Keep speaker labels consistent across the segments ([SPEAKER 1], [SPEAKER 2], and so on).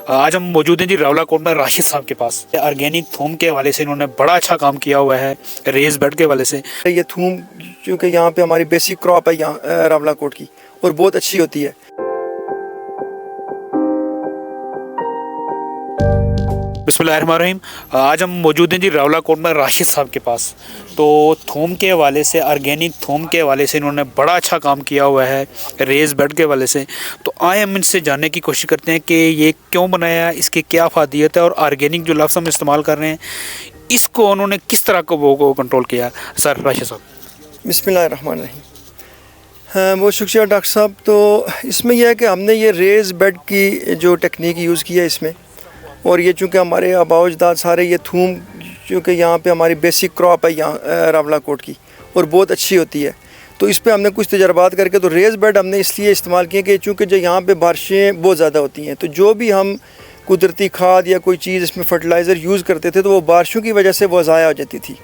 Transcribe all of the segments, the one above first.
[SPEAKER 1] आज हम मौजूद हैं जी रावलाकोट में राशिद साहब के पास। ऑर्गेनिक थूम के हवाले से इन्होंने बड़ा अच्छा काम किया हुआ है, रेस बेड के हवाले से।
[SPEAKER 2] ये थूम क्योंकि यहाँ पे हमारी बेसिक क्रॉप है यहाँ रावलाकोट की, और बहुत अच्छी होती है।
[SPEAKER 1] बिस्मिल्लाहिर्रहमानिर्रहीम। आज हम मौजूद हैं जी रावलाकोट में राशिद साहब के पास। तो थूम के हवाले से, ऑर्गेनिक थूम के हवाले से इन्होंने बड़ा अच्छा काम किया हुआ है, रेस बेड के हवाले से। तो आए हम इनसे जानने की कोशिश करते हैं कि ये क्यों बनाया, इसकी क्या फ़ायदियत है, और ऑर्गेनिक जो लफ्ज़ हम इस्तेमाल कर रहे हैं इसको उन्होंने किस तरह को वो कंट्रोल किया। सर राशिद साहब।
[SPEAKER 2] बिस्मिल्लाहिर्रहमानिर्रहीम। हाँ, बहुत शुक्रिया डॉक्टर साहब। तो इसमें यह है कि हमने ये रेस बेड की जो टेक्निक यूज़ की है इसमें, और ये चूँकि हमारे आबाओ अजदाद सारे ये थूम चूँकि यहाँ पे हमारी बेसिक क्रॉप है यहाँ रावलाकोट की, और बहुत अच्छी होती है। तो इस पे हमने कुछ तजर्बात करके तो रेस बेड हमने इसलिए इस्तेमाल किए कि चूँकि जो यहाँ पे बारिशें बहुत ज़्यादा होती हैं, तो जो भी हम कुदरती खाद या कोई चीज़ इसमें फर्टिलाइज़र यूज़ करते थे तो वो बारिशों की वजह से वो ज़ाया हो जाती थी।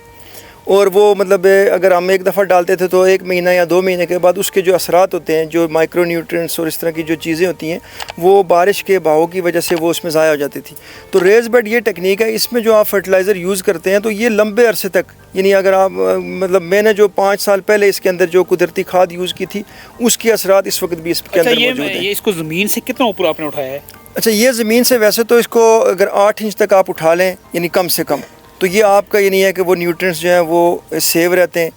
[SPEAKER 2] और वो मतलब अगर हम एक दफ़ा डालते थे तो 1 महीना या 2 महीने के बाद उसके जो असरात होते हैं, जो माइक्रो न्यूट्रिएंट्स और इस तरह की जो चीज़ें होती हैं, वो बारिश के बहाव की वजह से वो उसमें ज़ाया हो जाती थी। तो रेस बेड ये टेक्निक है, इसमें जो आप फर्टिलाइज़र यूज़ करते हैं तो ये लंबे अरसे तक, यानी अगर आप मतलब मैंने जो 5 साल पहले इसके अंदर जो कुदरती खाद यूज़ की थी उसके असरात इस वक्त भी इसके अंदर मौजूद हैं।
[SPEAKER 1] ये इसको ज़मीन से कितना ऊपर आपने उठाया है?
[SPEAKER 2] अच्छा, ये ज़मीन से वैसे तो इसको अगर 8 इंच तक आप उठा लें, यानी कम से कम, तो ये आपका ये नहीं है कि वो न्यूट्रिएंट्स जो हैं वो सेव रहते हैं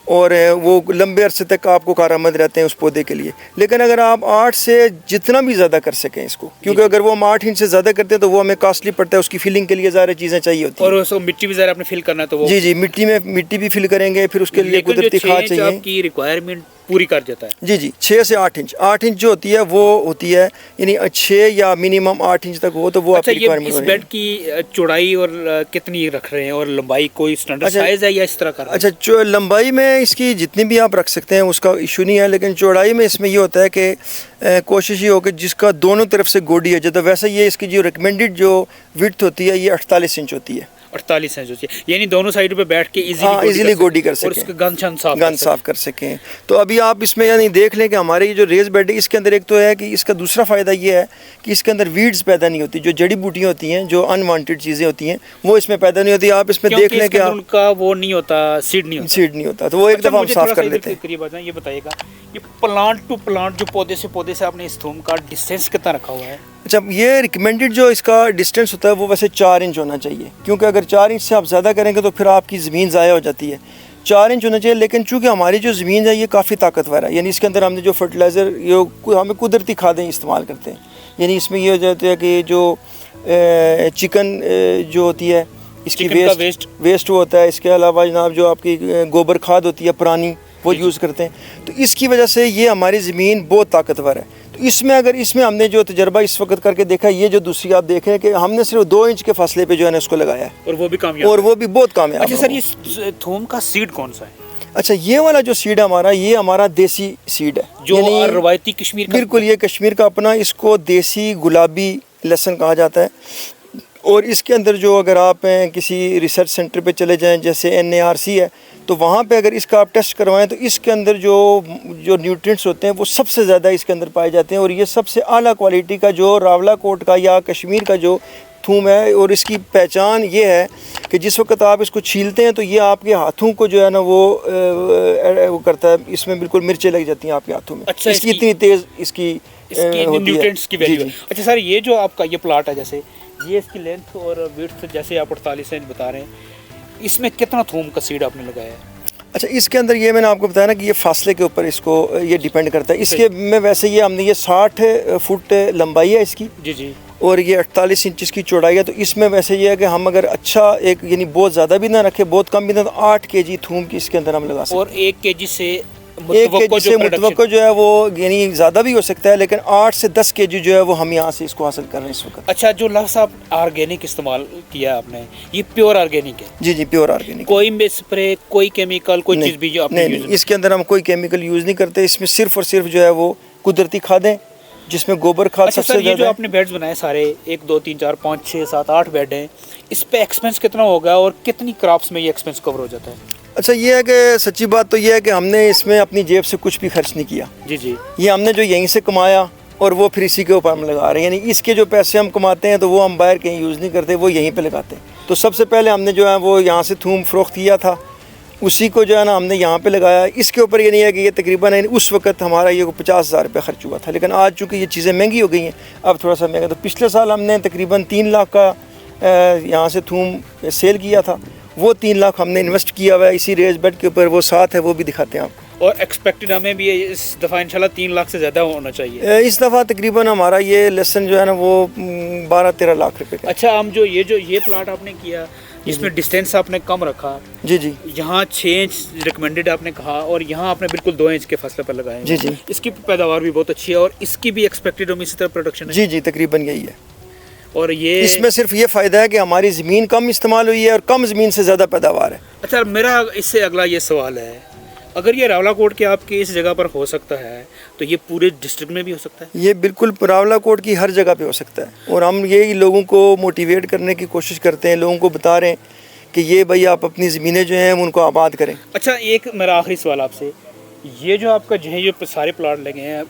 [SPEAKER 2] और वो लंबे अरसे तक आपको कारआमद रहते हैं उस पौधे के लिए। लेकिन अगर आप 8 से जितना भी ज़्यादा कर सकें इसको, क्योंकि अगर वो हम 8 इंच से ज़्यादा करते हैं तो वो हमें कॉस्टली पड़ता है, उसकी फिलिंग के लिए ज़्यादा चीज़ें चाहिए होती हैं,
[SPEAKER 1] और उसको मिट्टी भी ज़रा आपने फिल करना है तो वो
[SPEAKER 2] जी मिट्टी भी फिल करेंगे, फिर उसके लिए कुदरती खाद चाहिए।
[SPEAKER 1] आपकी रिक्वायरमेंट पूरी कर जाता है।
[SPEAKER 2] जी 6 से 8 इंच, 8 इंच जो होती है वो होती है, यानी 6 या मिनिमम 8 इंच तक हो तो वो आपकी रिक्वायरमेंट
[SPEAKER 1] इस बेड की चौड़ाई और कितनी रख रहे हैं, और लंबाई कोई स्टैंडर्ड साइज है या इस तरह कर रहे हैं?
[SPEAKER 2] अच्छा, लंबाई में इसकी जितनी भी आप रख सकते हैं उसका इशू नहीं है, लेकिन चौड़ाई में इसमें ये होता है कि कोशिश ये हो कि जिसका दोनों तरफ से गोडी है, तो वैसे ये इसकी जो रिकमेंडेड जो विड्थ होती है ये 48 इंच होती है।
[SPEAKER 1] 48 इंच होती है, यानी दोनों साइड पे बैठ के
[SPEAKER 2] इजीली गोडी कर सकें
[SPEAKER 1] और उसका गन
[SPEAKER 2] साफ कर सकें। तो अभी आप इसमें यानी देख लें कि हमारे ये जो रेस बेड है इसके अंदर एक तो है कि इसका दूसरा फ़ायदा ये है कि इसके अंदर वीड्स पैदा नहीं होती, जो जड़ी बूटियाँ होती हैं, जो अनवांटेड चीज़ें होती हैं वो इसमें पैदा नहीं होती। आप इसमें देख लें कि
[SPEAKER 1] उनका वो नहीं होता, सीड नहीं होता,
[SPEAKER 2] तो वो एक दफ़ा हम साफ कर लेते हैं।
[SPEAKER 1] ये बताइएगा, ये प्लांट टू प्लांट जो पौधे से आपने इस थूम का डिस्टेंस कितना रखा हुआ है?
[SPEAKER 2] अच्छा, ये रिकमेंडेड जो इसका डिस्टेंस होता है वो वैसे 4 इंच होना चाहिए, क्योंकि अगर 4 इंच से आप ज़्यादा करेंगे तो फिर आपकी ज़मीन ज़ाया हो जाती है। 4 इंच होना चाहिए। लेकिन चूँकि हमारी जो ज़मीन है ये काफ़ी ताकतवर है, यानी इसके अंदर हमने जो फर्टिलाइज़र हमें कुदरती खादें इस्तेमाल करते हैं, यानी इसमें ये हो जाता है कि जो चिकन जो होती है इसकी वेस्ट वो होता है। इसके अलावा जनाब जो आपकी गोबर खाद होती है पुरानी, वो यूज़ करते हैं। तो इसकी वजह से ये हमारी ज़मीन बहुत ताकतवर है। तो इसमें हमने जो तजर्बा इस वक्त करके देखा, ये जो दूसरी आप देखें कि हमने सिर्फ 2 इंच के फासले पे जो है ना उसको लगाया है, और वो भी बहुत कामयाब।
[SPEAKER 1] अच्छा सर, ये थूम का सीड कौन सा है?
[SPEAKER 2] अच्छा, ये वाला जो सीड है हमारा, ये हमारा देसी सीड है,
[SPEAKER 1] जो रवायती कश्मीर का।
[SPEAKER 2] बिल्कुल, ये कश्मीर का अपना, इसको देसी गुलाबी लहसुन कहा जाता है। और इसके अंदर जो अगर आप किसी रिसर्च सेंटर पे चले जाएं, जैसे NARC है, तो वहाँ पे अगर इसका आप टेस्ट करवाएं तो इसके अंदर जो न्यूट्रिएंट्स होते हैं वो सबसे ज़्यादा इसके अंदर पाए जाते हैं। और ये सबसे आला क्वालिटी का जो रावलाकोट का या कश्मीर का जो थूम है, और इसकी पहचान ये है कि जिस वक्त आप इसको छीलते हैं तो ये आपके हाथों को जो है ना वो करता है, इसमें बिल्कुल मिर्चें लग जाती हैं आपके हाथों में।
[SPEAKER 1] अच्छा,
[SPEAKER 2] इसकी इतनी तेज़ इसकी
[SPEAKER 1] न्यूट्रिएंट्स की वैल्यू है। अच्छा सर, ये जो आपका ये प्लाट है, जैसे ये इसकी लेंथ और विड्थ जैसे आप 48 इंच बता रहे हैं, इसमें कितना थूम का सीड आपने लगाया है?
[SPEAKER 2] अच्छा, इसके अंदर ये मैंने आपको बताया ना कि ये फासले के ऊपर इसको ये डिपेंड करता है। इसके में वैसे ये हमने ये 60 फुट लंबाई है इसकी, जी, और ये 48 इंच की चौड़ाई है। तो इसमें वैसे ये है कि हम अगर अच्छा एक यानी बहुत ज़्यादा भी ना रखें, बहुत कम भी ना, तो 8 kg थूम की इसके अंदर हम लगा सकते हैं।
[SPEAKER 1] और 1 kg से
[SPEAKER 2] मुतवक्को जो है वो यानी ज़्यादा भी हो सकता है, लेकिन 8 से 10 kg जो है वो हम यहाँ से इसको हासिल कर रहे हैं इस वक्त।
[SPEAKER 1] अच्छा, जो लफ्ज़ आप ऑर्गेनिक इस्तेमाल किया आपने, ये प्योर ऑर्गेनिक है? जी
[SPEAKER 2] प्योर ऑर्गेनिक।
[SPEAKER 1] कोई स्प्रे, कोई केमिकल, कोई चीज़ भी जो आपने
[SPEAKER 2] नहीं, इसके अंदर हम कोई केमिकल यूज़ नहीं करते। इसमें सिर्फ और सिर्फ जो है वो कुदरती खादें, जिसमें गोबर खाद सबसे ज़्यादा।
[SPEAKER 1] ये जो आपने बेड्स बनाए सारे, 1 2 3 4 5 6 7 8 बेड हैं, इस पे एक्सपेंस कितना होगा और कितनी क्रॉप्स में ये एक्सपेंस कवर हो जाता है?
[SPEAKER 2] अच्छा, ये है कि सच्ची बात तो ये है कि हमने इसमें अपनी जेब से कुछ भी खर्च नहीं किया।
[SPEAKER 1] जी,
[SPEAKER 2] ये हमने जो यहीं से कमाया और वो फिर इसी के ऊपर हम लगा रहे हैं। यानी इसके जो पैसे हम कमाते हैं तो वो हम बाहर कहीं यूज़ नहीं करते, वो यहीं पे लगाते हैं। तो सबसे पहले हमने जो है वो यहाँ से थूम फ़रोख्त किया था, उसी को जो है ना हमने यहाँ पे लगाया। इसके ऊपर ये नहीं है कि ये तकरीबन उस वक्त हमारा ये 50,000 रुपये खर्च हुआ था, लेकिन आज चूँकि ये चीज़ें महंगी हो गई हैं अब थोड़ा सा महंगा। तो पिछले साल हमने तकरीबन 3 लाख का यहाँ से थूम सेल किया था, वो 3 लाख हमने इन्वेस्ट किया हुआ है इसी रेज बेड के ऊपर। वो साथ है, वो भी दिखाते हैं आपको।
[SPEAKER 1] और एक्सपेक्टेड हमें भी इस दफ़ा इंशाल्लाह 3 लाख से ज़्यादा होना चाहिए।
[SPEAKER 2] इस दफ़ा तकरीबन हमारा ये लेसन जो है ना वो 12-13 लाख रुपए का।
[SPEAKER 1] अच्छा, हम जो ये प्लाट आपने किया इसमें डिस्टेंस आपने कम रखा।
[SPEAKER 2] जी जी।
[SPEAKER 1] यहाँ 6 इंच रिकमेंडेड आपने कहा और यहाँ आपने बिल्कुल 2 इंच के फासले पर लगाए।
[SPEAKER 2] जी जी।
[SPEAKER 1] इसकी पैदावार भी बहुत अच्छी है और इसकी भी एक्सपेक्टेड हम इसी तरह प्रोडक्शन है।
[SPEAKER 2] जी जी, तकरीबन यही है।
[SPEAKER 1] और ये
[SPEAKER 2] इसमें सिर्फ ये फ़ायदा है कि हमारी ज़मीन कम इस्तेमाल हुई है और कम ज़मीन से ज़्यादा पैदावार है।
[SPEAKER 1] अच्छा, मेरा इससे अगला ये सवाल है, अगर ये रावलाकोट के आपके इस जगह पर हो सकता है तो ये पूरे डिस्ट्रिक्ट में भी हो सकता है?
[SPEAKER 2] ये बिल्कुल रावलाकोट की हर जगह पे हो सकता है और हम यही लोगों को मोटिवेट करने की कोशिश करते हैं, लोगों को बता रहे हैं कि ये भाई आप अपनी ज़मीनें जो हैं उनको आबाद करें।
[SPEAKER 1] अच्छा, एक मेरा आखिरी सवाल आपसे, ये जो आपका जो है ये सारे प्लाट लगे हैं,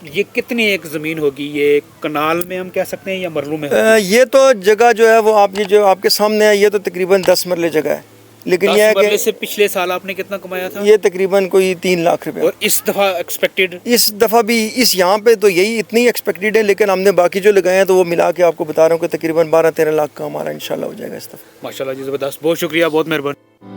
[SPEAKER 1] ये कितनी एक ज़मीन होगी? ये कनाल में हम कह सकते हैं या मरलू में?
[SPEAKER 2] ये तो जगह जो है वो आप ये जो आपके सामने है ये तो तकरीबन 10 मरले जगह है, लेकिन यह है कि
[SPEAKER 1] से पिछले साल आपने कितना कमाया था?
[SPEAKER 2] ये तकरीबन कोई 3 लाख रुपए।
[SPEAKER 1] और इस दफ़ा एक्सपेक्टेड?
[SPEAKER 2] इस दफ़ा भी इस यहाँ पे तो यही इतनी एक्सपेक्टेड है, लेकिन हमने बाकी जो लगाए हैं तो वो मिला के आपको बता रहा हूँ कि तकरीबन 12-13 लाख का हमारा इंशाल्लाह हो जाएगा इस दफ़ा।
[SPEAKER 1] माशाल्लाह जी, ज़बरदस्त, बहुत शुक्रिया, बहुत मेहरबानी।